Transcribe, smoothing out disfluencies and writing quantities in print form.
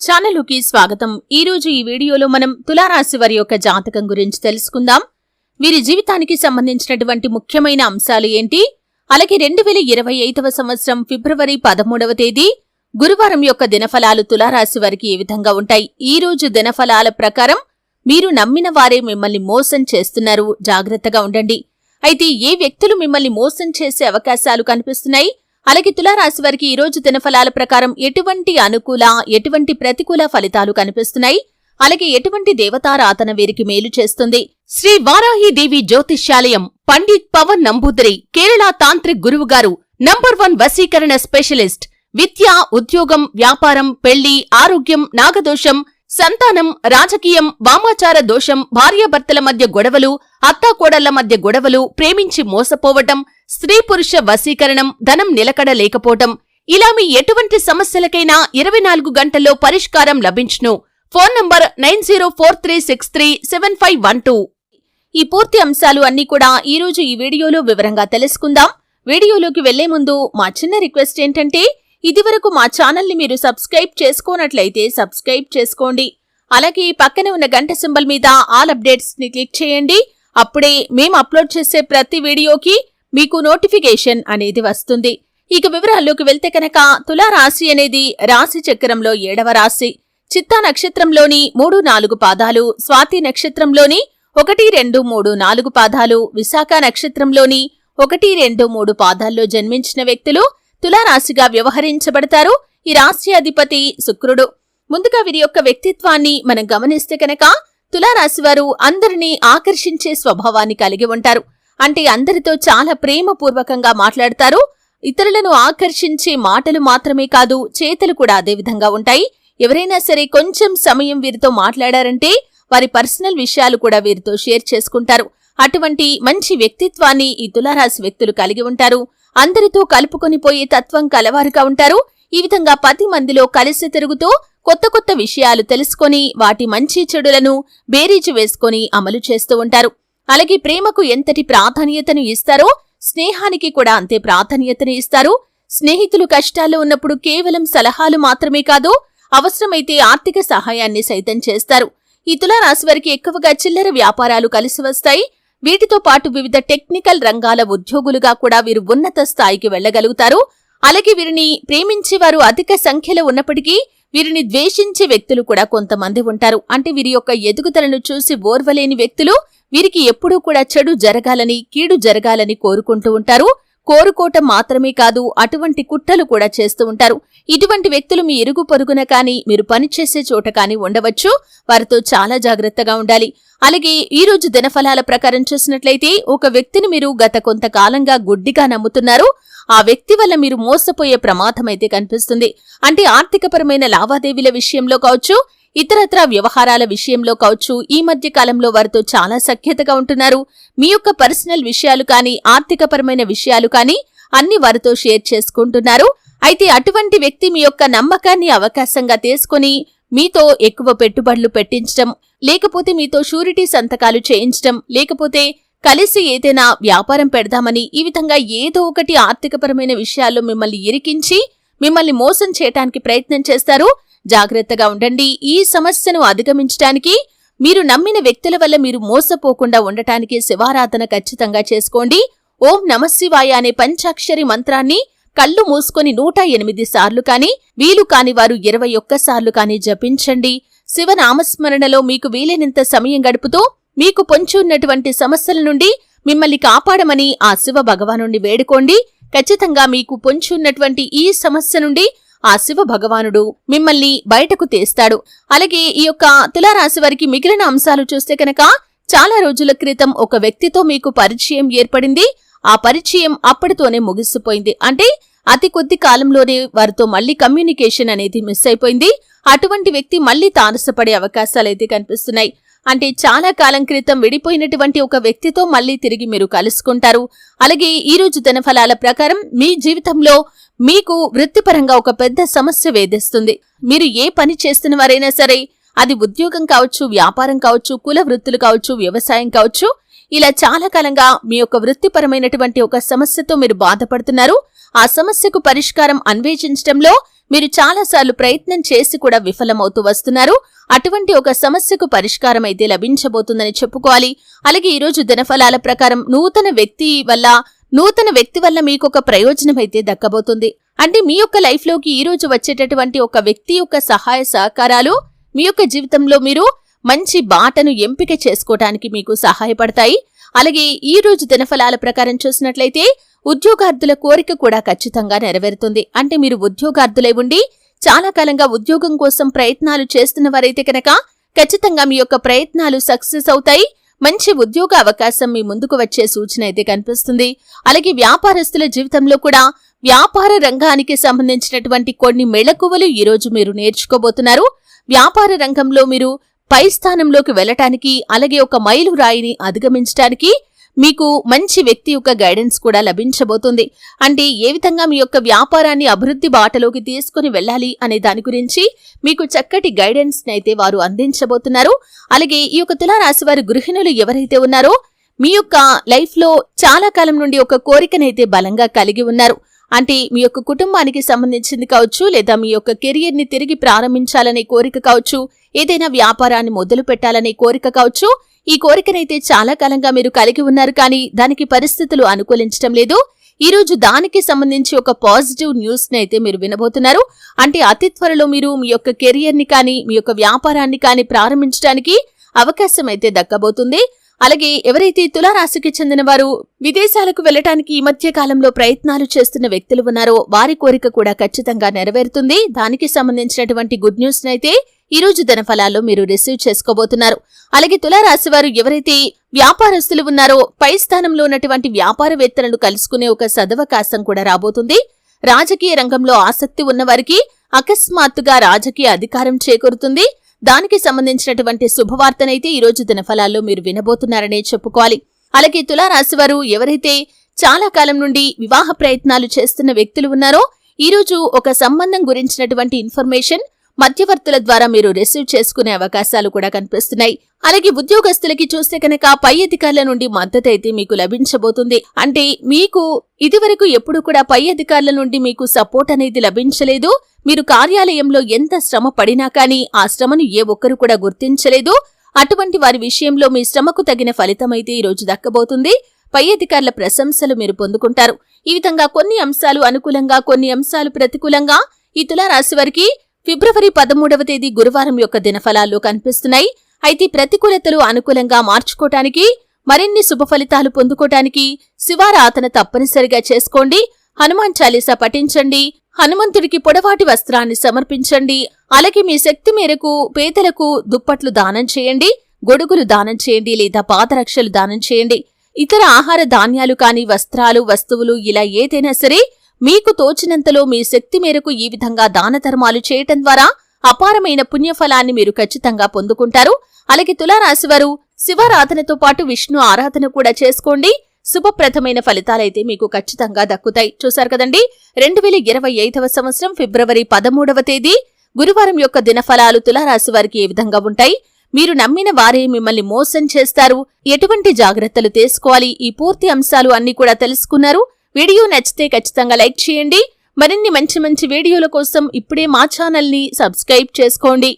ఛానలుకి స్వాగతం. ఈ రోజు ఈ వీడియోలో మనం తులారాశి వారి యొక్క జాతకం గురించి తెలుసుకుందాం. వీరి జీవితానికి సంబంధించినటువంటి ముఖ్యమైన అంశాలు ఏంటి, అలాగే 2025వ సంవత్సరం ఫిబ్రవరి 13వ తేదీ గురువారం యొక్క దినఫలాలు తులారాశి వారికి ఏ విధంగా ఉంటాయి. ఈ రోజు దినఫలాల ప్రకారం మీరు నమ్మిన వారే మిమ్మల్ని మోసం చేస్తున్నారు, జాగ్రత్తగా ఉండండి. అయితే ఏ వ్యక్తులు మిమ్మల్ని మోసం చేసే అవకాశాలు కనిపిస్తున్నాయి, అలాగే తులారాశి వారికి ఈ రోజు దినఫలాల ప్రకారం ఎటువంటి అనుకూల ఎటువంటి ప్రతికూల ఫలితాలు కనిపిస్తున్నాయి, అలాగే ఎటువంటి దేవతారాధన వీరికి మేలు చేస్తుంది. శ్రీ వారాహీదేవి జ్యోతిష్యాలయం పండిత్ పవన్ నంబూదరి కేరళ తాంత్రిక్ గురువు గారు నంబర్ 1 వశీకరణ స్పెషలిస్ట్. విద్య, ఉద్యోగం, వ్యాపారం, పెళ్లి, ఆరోగ్యం, నాగదోషం, సంతానం, రాజకీయం, వామాచార దోషం, భార్యాభర్తల మధ్య గొడవలు, అత్తాకోడళ్ల మధ్య గొడవలు, ప్రేమించి మోసపోవటం, స్త్రీ పురుష వశీకరణం, ధనం నిలకడ లేకపోవటం, ఇలా మీ ఎటువంటి సమస్యలకైనా 24 గంటల్లో పరిష్కారం లభించును. Phone number 9043637512. ఈ పూర్తి అంశాలు అన్నీ కూడా ఈ రోజు ఈ వీడియోలో వివరంగా తెలుసుకుందాం. వీడియోలోకి వెళ్లే ముందు మా చిన్న రిక్వెస్ట్ ఏంటంటే, ఇదివరకు మా ఛానల్ని మీరు సబ్స్క్రైబ్ చేసుకోనట్లయితే సబ్స్క్రైబ్ చేసుకోండి. అలాగే పక్కనే ఉన్న గంట సింబల్ మీద ఆల్ అప్డేట్స్ ని క్లిక్ చేయండి. అప్పుడే మేము అప్లోడ్ చేసే ప్రతి వీడియోకి మీకు నోటిఫికేషన్ అనేది వస్తుంది. ఇక వివరాల్లోకి వెళ్తే కనుక, తులారాశి అనేది రాశి చక్రంలో 7వ రాశి. చిత్తా నక్షత్రంలోని 3, 4 పాదాలు, స్వాతి నక్షత్రంలోని 1, 2, 3, 4 పాదాలు, విశాఖ నక్షత్రంలోని 1, 2, 3 పాదాల్లో జన్మించిన వ్యక్తులు తులారాశిగా వ్యవహరించబడతారు. ఈ రాశి అధిపతి శుక్రుడు. ముందుగా వీరి యొక్క వ్యక్తిత్వాన్ని మనం గమనిస్తే కనుక, తులారాశి వారు అందరినీ ఆకర్షించే స్వభావాన్ని కలిగి ఉంటారు. అంటే అందరితో చాలా ప్రేమపూర్వకంగా మాట్లాడతారు. ఇతరులను ఆకర్షించే మాటలు మాత్రమే కాదు, చేతులు కూడా అదే విధంగా ఉంటాయి. ఎవరైనా సరే కొంచెం సమయం వీరితో మాట్లాడారంటే వారి పర్సనల్ విషయాలు కూడా వీరితో షేర్ చేసుకుంటారు. అటువంటి మంచి వ్యక్తిత్వాన్ని ఈ తులారాశి వ్యక్తులు కలిగి ఉంటారు. అందరితో కలుపుకొని పోయే తత్వం కలవారుగా ఉంటారు. ఈ విధంగా 10 మందిలో కలిసి తిరుగుతూ కొత్త కొత్త విషయాలు తెలుసుకొని వాటి మంచి చెడులను బేరీజు వేసుకొని అమలు చేస్తూ ఉంటారు. అలాగే ప్రేమకు ఎంతటి ప్రాధాన్యతను ఇస్తారో స్నేహానికి కూడా అంతే ప్రాధాన్యతను ఇస్తారు. స్నేహితులు కష్టాల్లో ఉన్నప్పుడు కేవలం సలహాలు మాత్రమే కాదు, అవసరమైతే ఆర్థిక సహాయాన్ని సైతం చేస్తారు. ఈ తులారాశి వారికి ఎక్కువగా చిల్లర వ్యాపారాలు కలిసి వస్తాయి. వీటితో పాటు వివిధ టెక్నికల్ రంగాల ఉద్యోగులుగా కూడా వీరు ఉన్నత స్థాయికి వెళ్లగలుగుతారు. అలాగే వీరిని ప్రేమించే వారు అధిక సంఖ్యలో ఉన్నప్పటికీ వీరిని ద్వేషించే వ్యక్తులు కూడా కొంతమంది ఉంటారు. అంటే వీరి యొక్క ఎదుగుదలను చూసి ఓర్వలేని వ్యక్తులు వీరికి ఎప్పుడూ కూడా చెడు జరగాలని, కీడు జరగాలని కోరుకుంటూ ఉంటారు. కోరుకోవటం మాత్రమే కాదు, అటువంటి కుట్రలు కూడా చేస్తూ ఉంటారు. ఇటువంటి వ్యక్తులు మీ ఇరుగు పొరుగున కానీ, మీరు పనిచేసే చోట కానీ ఉండవచ్చు. వారితో చాలా జాగ్రత్తగా ఉండాలి. అలాగే ఈ రోజు దినఫలాల ప్రకారం చూసినట్లయితే, ఒక వ్యక్తిని మీరు గత కొంతకాలంగా గుడ్డిగా నమ్ముతున్నారు. ఆ వ్యక్తి వల్ల మీరు మోసపోయే ప్రమాదం అయితే కనిపిస్తుంది. అంటే ఆర్థికపరమైన లావాదేవీల విషయంలో కావచ్చు, ఇతరత్ర వ్యవహారాల విషయంలో కావచ్చు, ఈ మధ్య కాలంలో వారితో చాలా సఖ్యతగా ఉంటున్నారు. మీ యొక్క పర్సనల్ విషయాలు కానీ, ఆర్థికపరమైన విషయాలు కానీ అన్ని వారితో షేర్ చేసుకుంటున్నారు. అయితే అటువంటి వ్యక్తి మీ యొక్క నమ్మకాన్ని అవకాశంగా తీసుకుని మీతో ఎక్కువ పెట్టుబడులు పెట్టించడం, లేకపోతే మీతో షూరిటీ సంతకాలు చేయించడం, లేకపోతే కలిసి ఏదైనా వ్యాపారం పెడదామని ఈ విధంగా ఏదో ఒకటి ఆర్థికపరమైన విషయాల్లో మిమ్మల్ని ఇరికించి మిమ్మల్ని మోసం చేయడానికి ప్రయత్నం చేస్తారు. జాగ్రత్తగా ఉండండి. ఈ సమస్యను అధిగమించడానికి, మీరు నమ్మిన వ్యక్తుల వల్ల మీరు మోసపోకుండా ఉండటానికి శివారాధన ఖచ్చితంగా చేసుకోండి. ఓం నమశివాయ అనే పంచాక్షరి మంత్రాన్ని కళ్ళు మూసుకొని 108 సార్లు కానీ, వీలు కాని వారు 21 సార్లు కానీ జపించండి. శివనామస్మరణలో మీకు వీలైనంత సమయం గడుపుతూ మీకు పొంచి ఉన్నటువంటి సమస్యల నుండి మిమ్మల్ని కాపాడమని ఆ శివ భగవానుడిని వేడుకోండి. ఖచ్చితంగా మీకు పొంచి ఉన్నటువంటి ఈ సమస్య నుండి ఆ శివ భగవానుడు మిమ్మల్ని బయటకు తీస్తాడు. అలాగే ఈ యొక్క తులారాశి వారికి మిగిలిన అంశాలు చూస్తే కనుక, చాలా రోజుల క్రితం ఒక వ్యక్తితో మీకు పరిచయం ఏర్పడింది. ఆ పరిచయం అప్పటితోనే ముగిసిపోయింది. అంటే అతి కొద్ది కాలంలోనే వారితో మళ్లీ కమ్యూనికేషన్ అనేది మిస్ అయిపోయింది. అటువంటి వ్యక్తి మళ్లీ తారసపడే అవకాశాలైతే కనిపిస్తున్నాయి. అంటే చాలా కాలం క్రితం విడిపోయినటువంటి ఒక వ్యక్తితో మళ్లీ తిరిగి మీరు కలుసుకుంటారు. అలాగే ఈ రోజు దినఫలాల ప్రకారం మీ జీవితంలో మీకు వృత్తిపరంగా ఒక పెద్ద సమస్య వేధిస్తుంది. మీరు ఏ పని చేస్తున్న వారైనా సరే, అది ఉద్యోగం కావచ్చు, వ్యాపారం కావచ్చు, కుల వృత్తులు కావచ్చు, వ్యవసాయం కావచ్చు, ఇలా చాలా కాలంగా మీ యొక్క వృత్తిపరమైనటువంటి ఒక సమస్యతో మీరు బాధపడుతున్నారు. ఆ సమస్యకు పరిష్కారం అన్వేషించడంలో మీరు చాలాసార్లు ప్రయత్నం చేసి కూడా విఫలమవుతూ వస్తున్నారు. అటువంటి ఒక సమస్యకు పరిష్కారం అయితే లభించబోతుందని చెప్పుకోవాలి. అలాగే ఈరోజు దినఫలాల ప్రకారం నూతన వ్యక్తి వల్ల మీకు ఒక ప్రయోజనం అయితే దక్కబోతుంది. అంటే మీ యొక్క లైఫ్ లోకి ఈ రోజు వచ్చేటటువంటి ఒక వ్యక్తి యొక్క సహాయ సహకారాలు మీ యొక్క జీవితంలో మీరు మంచి బాటను ఎంపిక చేసుకోవడానికి మీకు సహాయపడతాయి. అలాగే ఈ రోజు దినఫలాల ప్రకారం చూసినట్లయితే ఉద్యోగార్థుల కోరిక కూడా ఖచ్చితంగా నెరవేరుతుంది. అంటే మీరు ఉద్యోగార్థులై ఉండి చాలా కాలంగా ఉద్యోగం కోసం ప్రయత్నాలు చేస్తున్న వారైతే కనుక ఖచ్చితంగా మీ యొక్క ప్రయత్నాలు సక్సెస్ అవుతాయి. మంచి ఉద్యోగ అవకాశం మీ ముందుకు వచ్చే సూచన అయితే కనిపిస్తుంది. అలాగే వ్యాపారస్తుల జీవితంలో కూడా వ్యాపార రంగానికి సంబంధించినటువంటి కొన్ని మెళకువలు ఈరోజు మీరు నేర్చుకోబోతున్నారు. వ్యాపార రంగంలో మీరు పై స్థానంలోకి వెళ్లటానికి అలాగే ఒక మైలురాయిని అధిగమించడానికి మీకు మంచి వ్యక్తి యొక్క గైడెన్స్ కూడా లభించబోతుంది. అంటే ఏ విధంగా మీ యొక్క వ్యాపారాన్ని అభివృద్ధి బాటలోకి తీసుకుని వెళ్ళాలి అనే దాని గురించి మీకు చక్కటి గైడెన్స్ అయితే వారు అందించబోతున్నారు. అలాగే ఈ యొక్క తులారాశి వారి గృహిణులు ఎవరైతే ఉన్నారో మీ యొక్క లైఫ్ లో చాలా కాలం నుండి ఒక కోరికనైతే బలంగా కలిగి ఉన్నారు. అంటే మీ యొక్క కుటుంబానికి సంబంధించింది కావచ్చు, లేదా మీ యొక్క కెరియర్ ని తిరిగి ప్రారంభించాలనే కోరిక కావచ్చు, ఏదైనా వ్యాపారాన్ని మొదలు పెట్టాలనే కోరిక కావచ్చు. ఈ కోరికనైతే చాలా కాలంగా మీరు కలిగి ఉన్నారు, కానీ దానికి పరిస్థితులు అనుకూలించడం లేదు. ఈ రోజు దానికి సంబంధించి ఒక పాజిటివ్ న్యూస్ ని అయితే మీరు వినబోతున్నారు. అంటే అతి త్వరలో మీరు మీ యొక్క కెరియర్ ని కానీ మీ యొక్క వ్యాపారాన్ని కానీ ప్రారంభించడానికి అవకాశం అయితే దక్కబోతుంది. అలాగే ఎవరైతే తులారాశికి చెందిన వారు విదేశాలకు వెళ్లటానికి ఈ మధ్య కాలంలో ప్రయత్నాలు చేస్తున్న వ్యక్తులు ఉన్నారో వారి కోరిక కూడా ఖచ్చితంగా నెరవేరుతుంది. దానికి సంబంధించినటువంటి గుడ్ న్యూస్ నైతే ఈ రోజు దినఫలాల్లో మీరు రిసీవ్ చేసుకోబోతున్నారు. అలాగే తులారాశి వారు ఎవరైతే వ్యాపారస్తులు ఉన్నారో పై స్థానంలో ఉన్నటువంటి వ్యాపారవేత్తలను కలుసుకునే ఒక సదవకాశం కూడా రాబోతుంది. రాజకీయ రంగంలో ఆసక్తి ఉన్నవారికి అకస్మాత్తుగా రాజకీయ అధికారం చేకూరుతుంది. దానికి సంబంధించినటువంటి శుభవార్తనైతే ఈ రోజు దినఫలాల్లో మీరు వినబోతున్నారనే చెప్పుకోవాలి. అలాగే తులారాశి వారు ఎవరైతే చాలా కాలం నుండి వివాహ ప్రయత్నాలు చేస్తున్న వ్యక్తులు ఉన్నారో ఈ రోజు ఒక సంబంధం గురించినటువంటి ఇన్ఫర్మేషన్ మధ్యవర్తుల ద్వారా మీరు రిసీవ్ చేసుకునే అవకాశాలు కూడా కనిపిస్తున్నాయి. అలాగే ఉద్యోగస్తులకి చూస్తే కనుక పై అధికారుల నుండి మద్దతు అయితే మీకు లభించబోతుంది. అంటే మీకు ఇదివరకు ఎప్పుడు కూడా పై అధికారుల నుండి మీకు సపోర్ట్ అనేది లభించలేదు. మీరు కార్యాలయంలో ఎంత శ్రమ పడినా కానీ ఆ శ్రమను ఏ ఒక్కరు కూడా గుర్తించలేదు. అటువంటి వారి విషయంలో మీ శ్రమకు తగిన ఫలితమైతే ఈ రోజు దక్కబోతుంది. పై అధికారుల ప్రశంసలు మీరు పొందుకుంటారు. ఈ విధంగా కొన్ని అంశాలు అనుకూలంగా, కొన్ని అంశాలు ప్రతికూలంగా ఈ తులారాశి వారికి ఫిబ్రవరి 13వ తేదీ గురువారం యొక్క దినఫలాల్లో కనిపిస్తున్నాయి. అయితే ప్రతికూలతలు అనుకూలంగా మార్చుకోవటానికి, మరిన్ని శుభ ఫలితాలు పొందుకోవటానికి శివారాధన తప్పనిసరిగా చేసుకోండి. హనుమాన్ చాలీసా పఠించండి. హనుమంతుడికి పొడవాటి వస్త్రాన్ని సమర్పించండి. అలాగే మీ శక్తి మేరకు పేదలకు దుప్పట్లు దానం చేయండి, గొడుగులు దానం చేయండి, లేదా పాదరక్షలు దానం చేయండి. ఇతర ఆహార ధాన్యాలు కాని, వస్త్రాలు, వస్తువులు ఇలా ఏదైనా సరే మీకు తోచినంతలో మీ శక్తి మేరకు ఈ విధంగా దాన ధర్మాలు చేయటం ద్వారా అపారమైన పుణ్యఫలాన్ని మీరు ఖచ్చితంగా పొందుకుంటారు. అలాగే తులారాశివారు శివారాధనతో పాటు విష్ణు ఆరాధన కూడా చేసుకోండి. శుభప్రదమైన ఫలితాలైతే మీకు ఖచ్చితంగా దక్కుతాయి. చూశారు కదండి, 2025వ సంవత్సరం ఫిబ్రవరి 13వ తేదీ గురువారం యొక్క దినఫలాలు తులారాశి వారికి ఏ విధంగా ఉంటాయి? మీరు నమ్మిన వారే మిమ్మల్ని మోసం చేస్తారు. ఎటువంటి జాగ్రత్తలు తీసుకోవాలి? ఈ పూర్తి అంశాలు అన్ని కూడా తెలుసుకున్నారు. వీడియో నచ్చితే ఖచ్చితంగా లైక్ చేయండి. మరిన్ని మంచి వీడియోల కోసం ఇప్పుడే మా ఛానల్ని సబ్స్క్రైబ్ చేసుకోండి.